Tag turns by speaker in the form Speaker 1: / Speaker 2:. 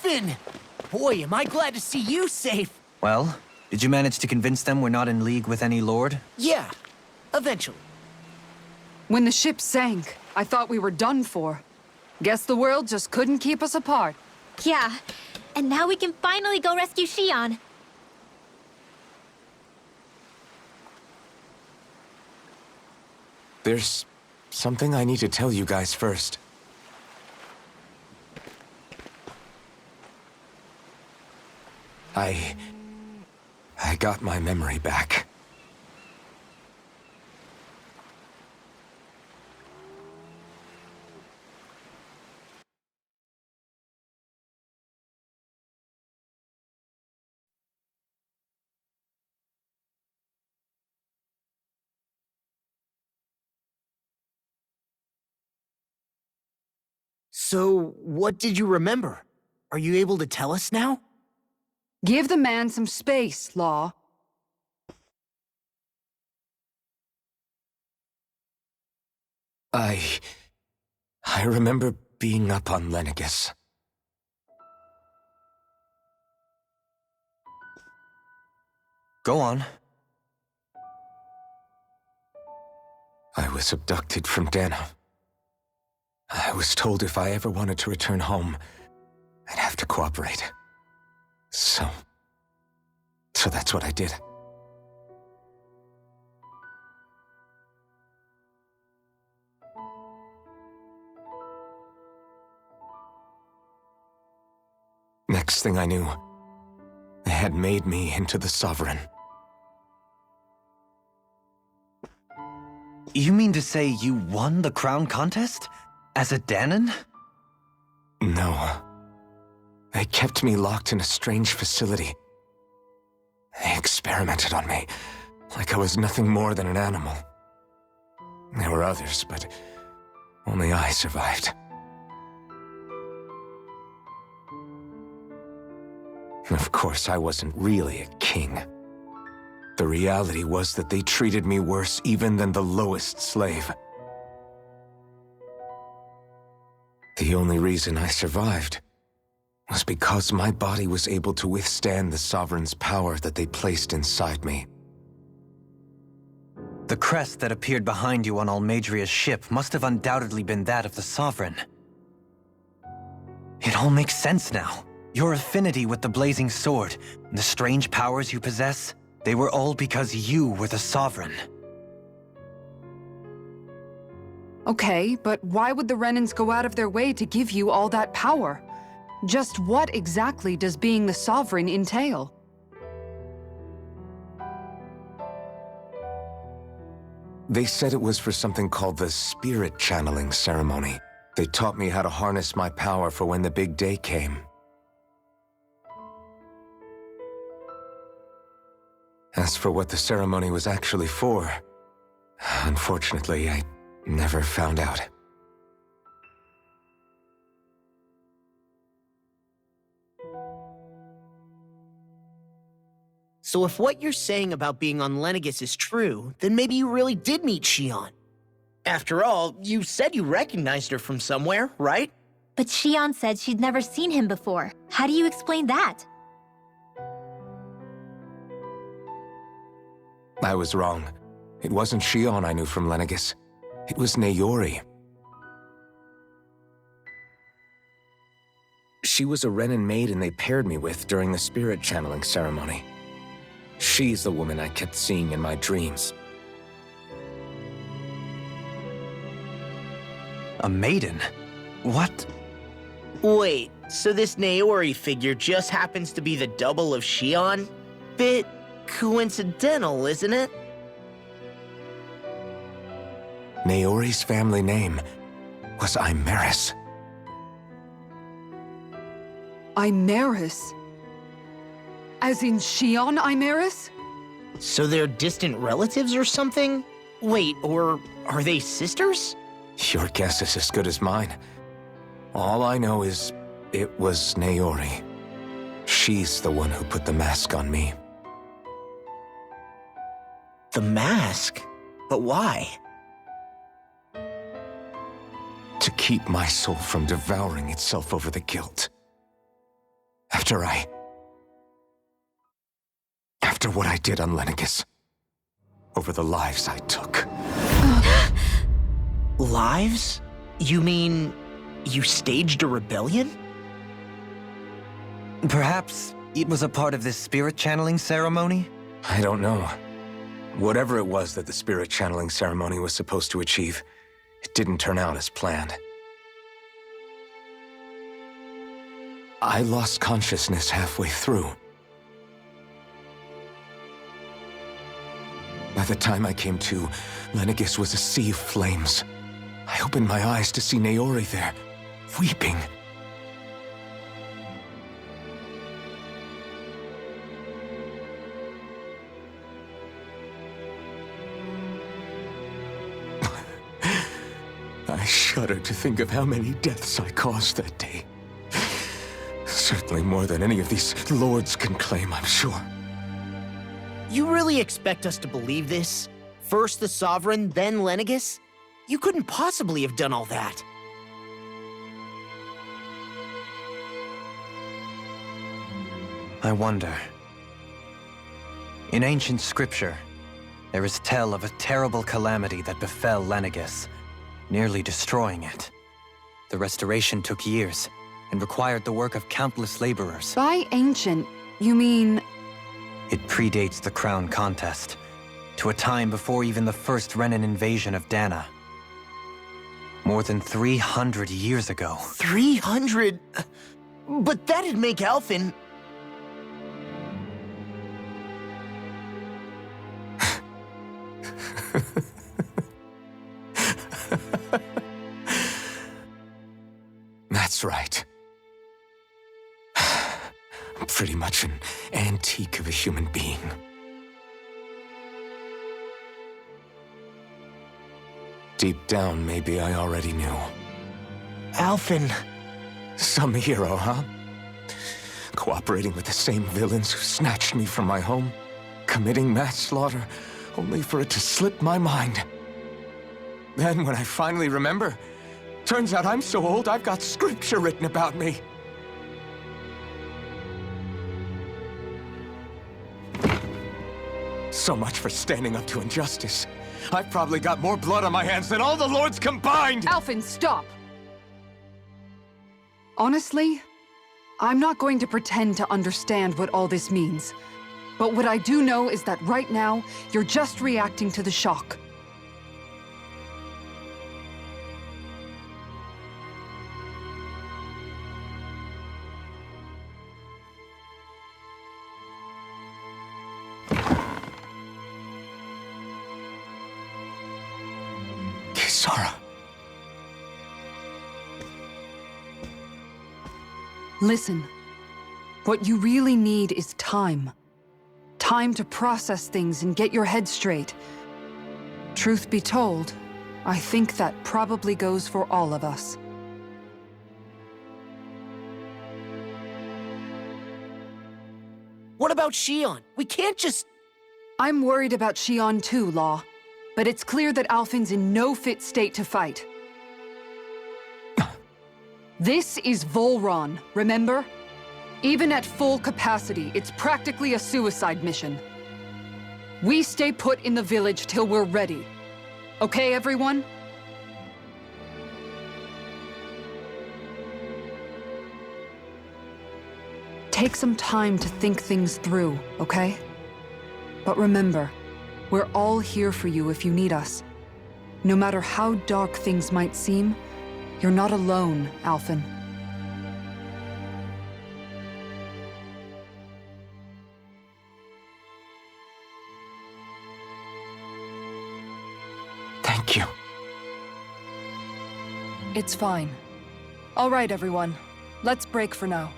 Speaker 1: Ivan! Boy, am I glad to see you safe.
Speaker 2: Well, did you manage to convince them we're not in league with any lord?
Speaker 1: Yeah, eventually.
Speaker 3: When the ship sank, I thought we were done for. Guess the world just couldn't keep us apart.
Speaker 4: Yeah, and now we can finally go rescue Xion.
Speaker 5: There's something I need to tell you guys first. I got my memory back.
Speaker 1: So, what did you remember? Are you able to tell us now?
Speaker 3: Give the man some space, Law.
Speaker 5: I remember being up on Lenegis.
Speaker 2: Go on.
Speaker 5: I was abducted from Dana. I was told if I ever wanted to return home, I'd have to cooperate. So that's what I did. Next thing I knew, they had made me into the Sovereign.
Speaker 2: You mean to say you won the crown contest? As a Dahnan?
Speaker 5: No. They kept me locked in a strange facility. They experimented on me, like I was nothing more than an animal. There were others, but only I survived. Of course, I wasn't really a king. The reality was that they treated me worse even than the lowest slave. The only reason I survived was because my body was able to withstand the Sovereign's power that they placed inside me.
Speaker 2: The crest that appeared behind you on Almeidria's ship must have undoubtedly been that of the Sovereign. It all makes sense now. Your affinity with the Blazing Sword, and the strange powers you possess, they were all because you were the Sovereign.
Speaker 3: Okay, but why would the Renans go out of their way to give you all that power? Just what exactly does being the Sovereign entail?
Speaker 5: They said it was for something called the Spirit Channeling Ceremony. They taught me how to harness my power for when the big day came. As for what the ceremony was actually for, unfortunately, I never found out.
Speaker 1: So if what you're saying about being on Lenegis is true, then maybe you really did meet Xion. After all, you said you recognized her from somewhere, right?
Speaker 4: But Xion said she'd never seen him before. How do you explain that?
Speaker 5: I was wrong. It wasn't Xion I knew from Lenegis. It was Naori. She was a Renan maiden they paired me with during the spirit channeling ceremony. She's the woman I kept seeing in my dreams.
Speaker 2: A maiden? What?
Speaker 1: Wait, so this Naori figure just happens to be the double of Xion? Bit coincidental, isn't it?
Speaker 5: Naori's family name was Imerys.
Speaker 3: Imerys? As in Xion Imerys?
Speaker 1: So they're distant relatives or something? Wait, or are they sisters?
Speaker 5: Your guess is as good as mine. All I know is it was Naori. She's the one who put the mask on me.
Speaker 1: The mask? But why?
Speaker 5: To keep my soul from devouring itself over the guilt. After what I did on Lenegis. Over the lives I took.
Speaker 1: Lives? You mean you staged a rebellion?
Speaker 2: Perhaps it was a part of this spirit channeling ceremony?
Speaker 5: I don't know. Whatever it was that the spirit channeling ceremony was supposed to achieve, it didn't turn out as planned. I lost consciousness halfway through. By the time I came to, Lenegis was a sea of flames. I opened my eyes to see Naori there, weeping. I shudder to think of how many deaths I caused that day. Certainly more than any of these lords can claim, I'm sure.
Speaker 1: You really expect us to believe this? First the Sovereign, then Lenegis? You couldn't possibly have done all that.
Speaker 2: I wonder. In ancient scripture, there is tell of a terrible calamity that befell Lenegis, nearly destroying it. The restoration took years, and required the work of countless laborers.
Speaker 3: By ancient, you mean...
Speaker 2: It predates the crown contest, to a time before even the first Renan invasion of Dana. More than 300 years ago.
Speaker 1: 300? But that'd make Alphen...
Speaker 5: That's right. I'm pretty much an antique of a human being. Deep down, maybe I already knew.
Speaker 1: Alphen...
Speaker 5: Some hero, huh? Cooperating with the same villains who snatched me from my home, committing mass slaughter, only for it to slip my mind. Then, when I finally remember, turns out I'm so old I've got scripture written about me. So much for standing up to injustice. I've probably got more blood on my hands than all the lords combined!
Speaker 3: Alphen, stop! Honestly, I'm not going to pretend to understand what all this means. But what I do know is that right now, you're just reacting to the shock.
Speaker 5: Kisara.
Speaker 3: Listen, what you really need is time. Time to process things and get your head straight. Truth be told, I think that probably goes for all of us.
Speaker 1: What about Shion? We can't just...
Speaker 3: I'm worried about Shion too, Law. But it's clear that Alphen's in no fit state to fight. This is Volron, remember? Even at full capacity, it's practically a suicide mission. We stay put in the village till we're ready. Okay, everyone? Take some time to think things through, okay? But remember, we're all here for you if you need us. No matter how dark things might seem, you're not alone, Alphen.
Speaker 5: Thank you.
Speaker 3: It's fine. All right, everyone. Let's break for now.